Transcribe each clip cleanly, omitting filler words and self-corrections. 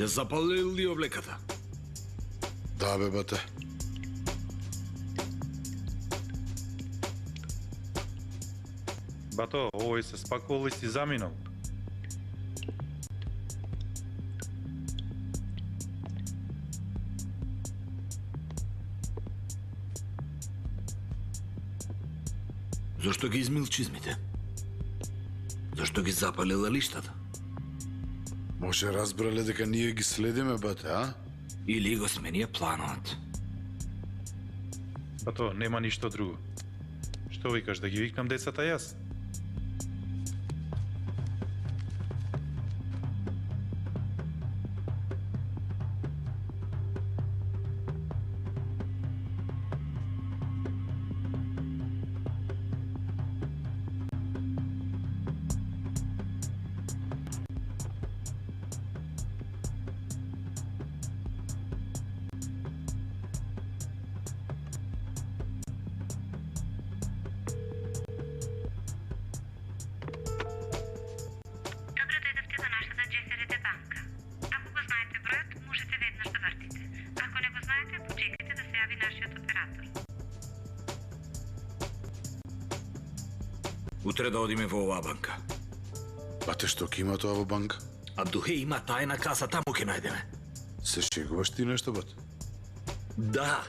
Ја запалил ли овлеката? Да, бе, бате. Бато, овој се спакувал и си заминал. Зошто ги измил чизмите? Зошто ги запалила лиштата? Може разбрале дека ние ги следиме, бате, а? Или го сменија планот? Бато, нема ништо друго. Што викаш, да ги викнам децата јас? Добро дојдовте до нашата GFRD банка. Ако го знаете бројот, можете веднаш да вртите. Ако не го знаете, почекайте да се јави нашиот оператор. Утре да одиме во оваа банка. Бате, што ќе има тоа во банка? Абдухе има тајна каса, таму ќе најдеме. Се шегуваш ти нешто, бате? Да.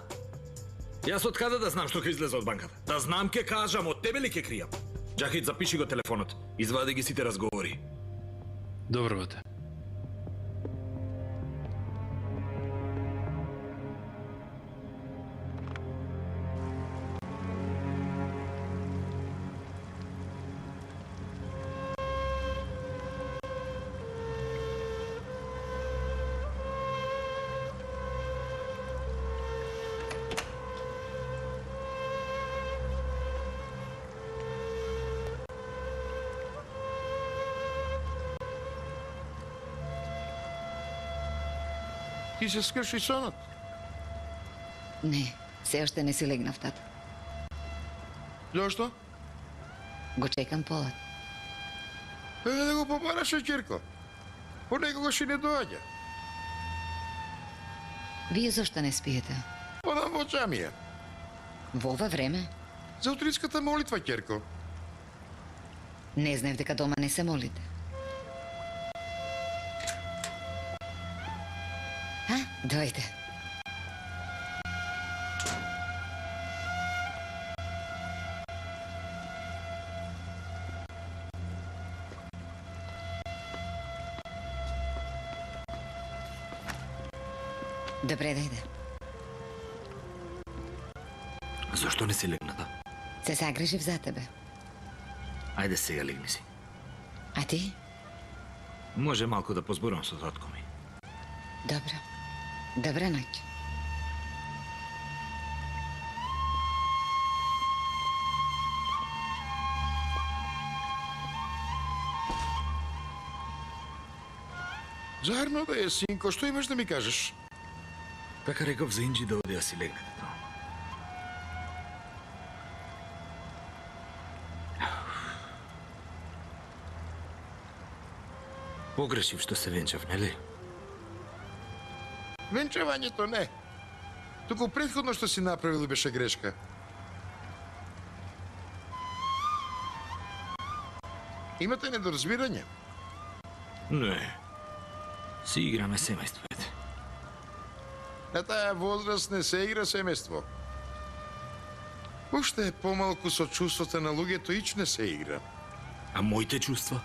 Јас од каде да знам што ќе излезе од банката? Да знам ќе кажам, од тебе ли ќе кријам? Джахит, запиши го телефонот. Извади ги сите разговори. Добро, бате. Ти се скрши сонот. Не, се уште не си легнав, тато. Зошто? Го чекам полот. Да го побараше, Кирко. Понекогаш и не доаѓа. Вие зашто не спиете? Одам во џамија. Во ова време? За утринската молитва, Кирко. Не знаев дека дома не се молите. А, дојде. Добре, дојде. Зошто не си легната? Се загрижив за тебе. Ајде сега легни си. А ти? Може малку да позборам со татко ми. Добро. Добра ноќ. Зарно да е, синко, што имаш да ми кажеш? Така реков за Инджи да оди да си легнете таму. Погрешив што се венчав, нели? Венчавањето не. Туку претходно што си направил беше грешка. Имате недоразбирање? Не. Си играме семејството. На таа возраст не се игра семејство. Уште помалку со чувството на луѓето ич не се игра. А моите чувства?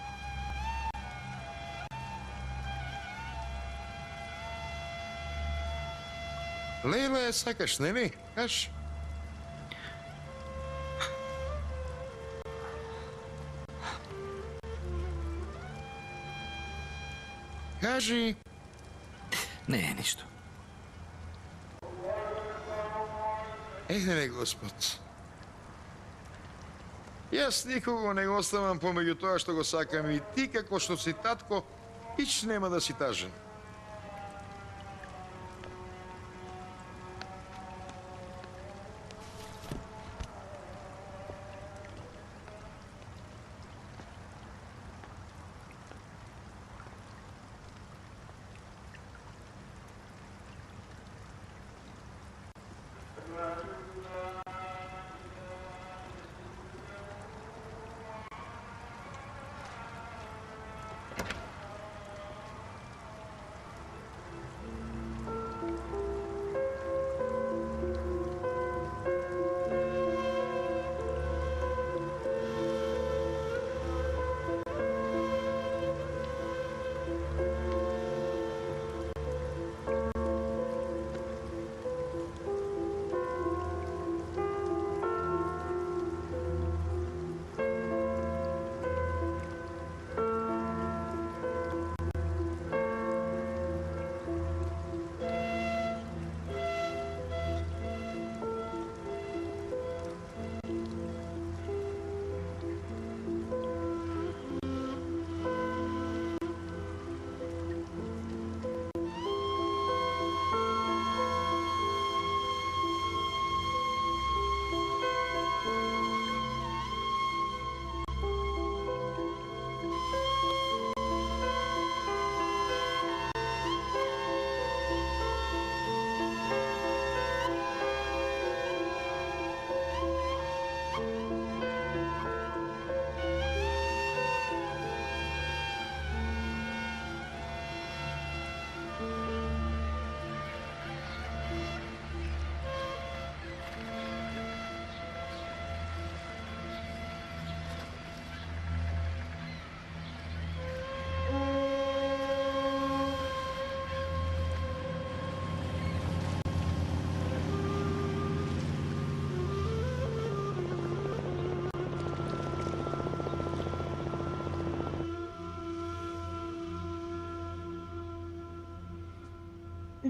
Лейла е сакаш, нели? Каш? Кажи. Не е ништо. Не, Господ. Јас никого не го оставам помеѓу тоа што го сакам и ти како што си татко, ич нема да си тажен.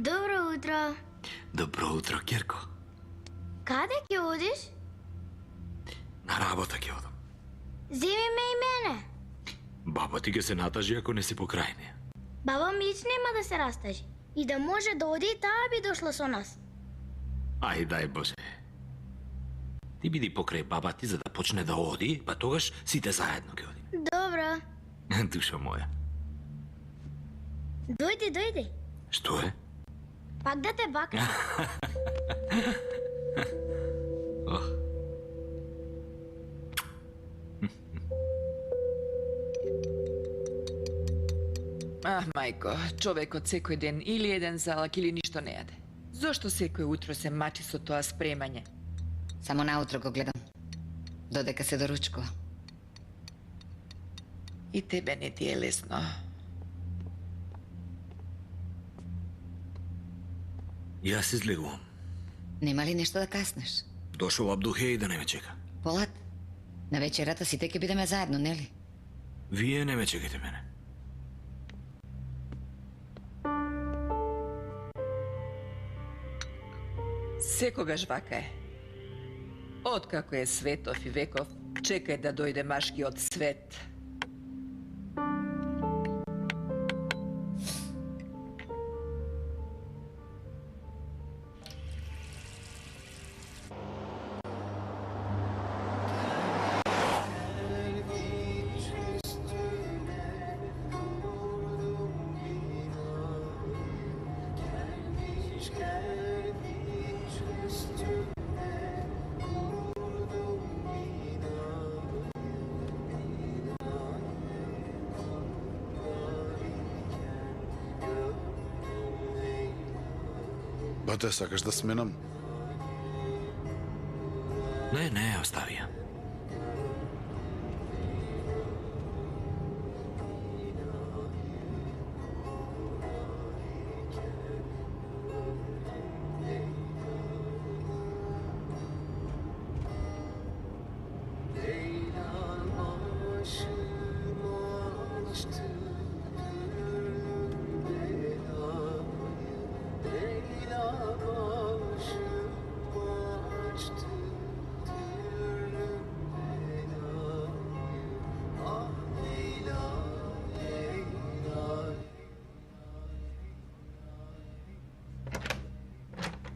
Добро утро. Добро утро, Керко. Каде ќе одиш? На работа ќе одам. Земи ме и мене. Баба ти ќе се натажи ако не си покрај неја. Баба Мич нема да се растажи. И да може да оди, таа би дошла со нас. Ај, дај Боже. Ти биди покрај баба ти за да почне да оди, па тогаш сите заедно ќе одим. Добро. Душа моја. Дојди. Што е? Пак да те бакам. Ох. Мајко, човекот секој ден или еден залак или ништо не јаде. Зошто секој утро се мачи со тоа спремање? Само наутро го гледам. Додека се доручкува. И тебе не ти е лесно. Јас излегувам. Нема ли нешто да каснеш? Дошол Абдухе и да не ме чека. Полат, на вечерата сите ќе бидеме заедно, нели? Вие не ме чекайте мене. Секогаш вака е. Откако е светов и веков, чекај да дојде машкиот свет. Бате, сакаш да сменам? Не, остави ја.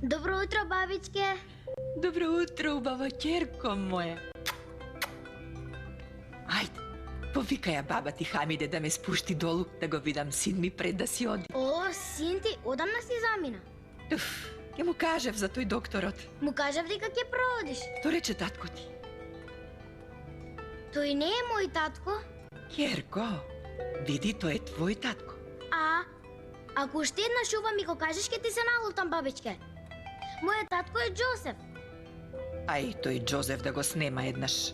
Добро утро, бабичке. Добро утро, убава ќерко моја. Ајде, повикај ја баба ти Хамиде да ме спушти долу, да го видам син ми пред да си оди. О, син ти, одамна си замина. Ќе му кажев за тој докторот. Му кажав дека ќе проводиш. Тоа рече татко ти. Тој не е мој татко. Ќерко, види, тој е твој татко. Ако уште еднаш ова ми го кажеш, ќе ти се налутам, бабичке. Мојот татко е Џозеф. Ај, тој Џозеф да го снема еднаш.